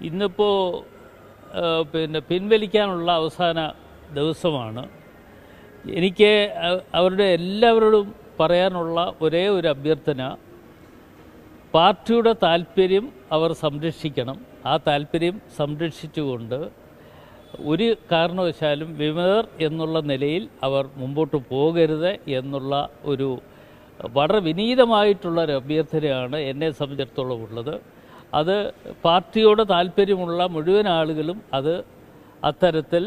ഇന്നിപ്പോൾ പിൻവലിക്കാനുള്ള അവസാന ദിവസമാണ്. എനിക്ക് അവരുടെ എല്ലാവരോടും പറയാനുള്ള ഒരേ ഒരു അഭ്യർത്ഥന, പാർട്ടിയുടെ താല്പര്യം അവർ സംരക്ഷിക്കണം. ആ താല്പര്യം സംരക്ഷിച്ചുകൊണ്ട് ഒരു കാരണവശാലും വിമതർ എന്നുള്ള നിലയിൽ അവർ മുമ്പോട്ട് പോകരുത് എന്നുള്ള ഒരു വളരെ വിനീതമായിട്ടുള്ളൊരു അഭ്യർത്ഥനയാണ് എന്നെ സംബന്ധിച്ചിടത്തോളം ഉള്ളത്. അത് പാർട്ടിയോട് താല്പര്യമുള്ള മുഴുവൻ ആളുകളും അത് അത്തരത്തിൽ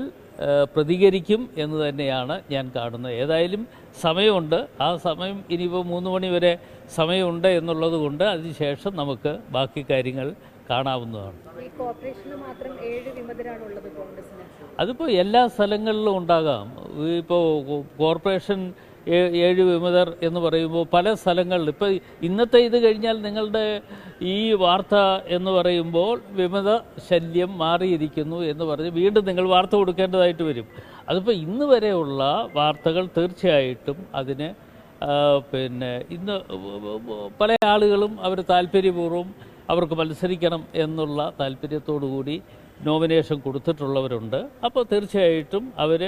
പ്രതികരിക്കും എന്ന് തന്നെയാണ് ഞാൻ കാണുന്നത്. ഏതായാലും സമയമുണ്ട്. ആ സമയം ഇനിയിപ്പോൾ 3 മണി വരെ സമയമുണ്ട് എന്നുള്ളത് കൊണ്ട് അതിനുശേഷം നമുക്ക് ബാക്കി കാര്യങ്ങൾ കാണാവുന്നതാണ്. അതിപ്പോൾ എല്ലാ സ്ഥലങ്ങളിലും ഉണ്ടാകാം. ഇപ്പോൾ കോർപ്പറേഷൻ 7 വിമതർ എന്ന് പറയുമ്പോൾ പല സ്ഥലങ്ങളിൽ ഇപ്പോൾ ഇന്നത്തെ ഇത് കഴിഞ്ഞാൽ നിങ്ങളുടെ ഈ വാർത്ത എന്ന് പറയുമ്പോൾ വിമത ശല്യം മാറിയിരിക്കുന്നു എന്ന് പറഞ്ഞ് വീണ്ടും നിങ്ങൾ വാർത്ത കൊടുക്കേണ്ടതായിട്ട് വരും. അതിപ്പോൾ ഇന്ന് വരെയുള്ള വാർത്തകൾ തീർച്ചയായിട്ടും അതിന് ഇന്ന് പല ആളുകളും അവർ താല്പര്യപൂർവ്വം അവർക്ക് മത്സരിക്കണം എന്നുള്ള താല്പര്യത്തോടു കൂടി നോമിനേഷൻ കൊടുത്തിട്ടുള്ളവരുണ്ട്. അപ്പോൾ തീർച്ചയായിട്ടും അവർ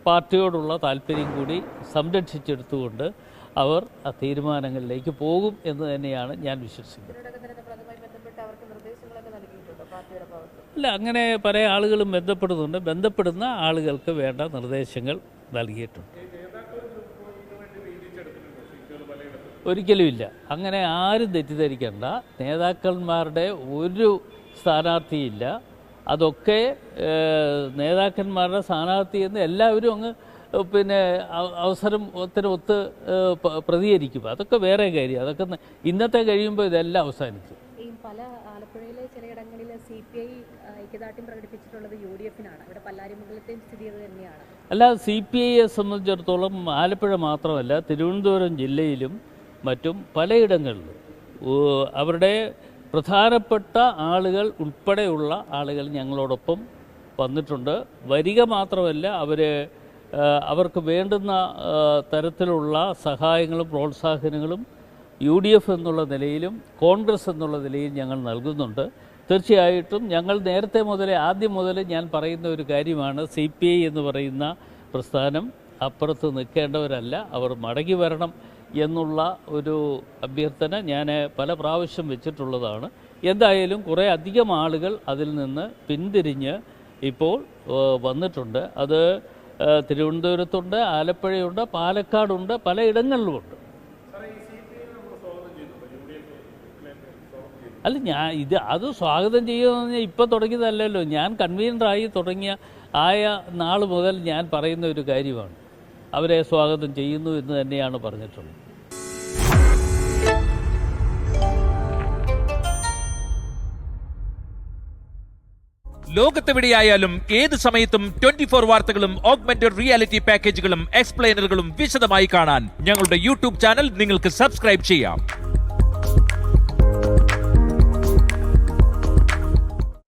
പാർട്ടിയോടുള്ള താല്പര്യം കൂടി സംരക്ഷിച്ചെടുത്തുകൊണ്ട് അവർ ആ തീരുമാനങ്ങളിലേക്ക് പോകും എന്ന് തന്നെയാണ് ഞാൻ വിശ്വസിക്കുന്നത്. അല്ല, അങ്ങനെ പല ആളുകളും ബന്ധപ്പെടുന്നുണ്ട്. ബന്ധപ്പെടുന്ന ആളുകൾക്ക് വേണ്ട നിർദ്ദേശങ്ങൾ നൽകിയിട്ടുണ്ട്. ഒരിക്കലുമില്ല. അങ്ങനെ ആരും തെറ്റിദ്ധരിക്കേണ്ട. നേതാക്കന്മാരുടെ ഒരു സ്ഥാനാർത്ഥിയില്ല. അതൊക്കെ നേതാക്കന്മാരുടെ സ്ഥാനാർത്ഥി എന്ന് എല്ലാവരും അങ്ങ് അവസരത്തിനൊത്ത് പ്രതികരിക്കും. അതൊക്കെ വേറെ കാര്യം. അതൊക്കെ ഇന്നത്തെ കഴിയുമ്പോൾ ഇതെല്ലാം അവസാനിക്കും. പല ആലപ്പുഴയിലെ ചിലയിടങ്ങളിൽ CPI ഐക്യദാർഢ്യം പ്രകടിപ്പിച്ചിട്ടുള്ളത് UDF-നാണ്. ഇവിടെ പല്ലാരിമംഗലത്തെയും സ്ഥിതി അത് തന്നെയാണ്. അല്ല, CPIയെ സംബന്ധിച്ചിടത്തോളം ആലപ്പുഴ മാത്രമല്ല, തിരുവനന്തപുരം ജില്ലയിലും മറ്റും പലയിടങ്ങളിലും അവരുടെ പ്രധാനപ്പെട്ട ആളുകൾ ഉൾപ്പെടെയുള്ള ആളുകൾ ഞങ്ങളോടൊപ്പം വന്നിട്ടുണ്ട്. വരിക മാത്രമല്ല, അവർക്ക് വേണ്ടുന്ന തരത്തിലുള്ള സഹായങ്ങളും പ്രോത്സാഹനങ്ങളും UDF എന്നുള്ള നിലയിലും കോൺഗ്രസ് എന്നുള്ള നിലയിൽ ഞങ്ങൾ നൽകുന്നുണ്ട്. തീർച്ചയായിട്ടും ഞങ്ങൾ നേരത്തെ മുതലേ ആദ്യം മുതൽ ഞാൻ പറയുന്ന ഒരു കാര്യമാണ്, CPI എന്ന് പറയുന്ന പ്രസ്ഥാനം അപ്പുറത്ത് നിൽക്കേണ്ടവരല്ല, അവർ മടങ്ങി വരണം എന്നുള്ള ഒരു അഭ്യർത്ഥന ഞാൻ പല പ്രാവശ്യം വെച്ചിട്ടുള്ളതാണ്. എന്തായാലും കുറേ അധികം ആളുകൾ അതിൽ നിന്ന് പിന്തിരിഞ്ഞ് ഇപ്പോൾ വന്നിട്ടുണ്ട്. അത് തിരുവനന്തപുരത്തുണ്ട്, ആലപ്പുഴയുണ്ട്, പാലക്കാടുണ്ട്, പലയിടങ്ങളിലുമുണ്ട്. അല്ല, അത് സ്വാഗതം ചെയ്യുമെന്ന് പറഞ്ഞാൽ ഇപ്പം തുടങ്ങിയതല്ലല്ലോ. ഞാൻ കൺവീനറായി ആയ നാൾ മുതൽ ഞാൻ പറയുന്ന ഒരു കാര്യമാണ്. അവരെ സ്വാഗതം ചെയ്യുന്നു എന്ന് തന്നെയാണ് പറഞ്ഞിട്ടുള്ളത്. ലോകത്തെവിടെയായാലും ഏത് സമയത്തും 24 വാർത്തകളും ഓഗ്മെന്റഡ് റിയാലിറ്റി പാക്കേജുകളും എക്സ്പ്ലെയിനറുകളും വിശദമായി കാണാൻ ഞങ്ങളുടെ YouTube ചാനൽ നിങ്ങൾക്ക് സബ്സ്ക്രൈബ് ചെയ്യാം.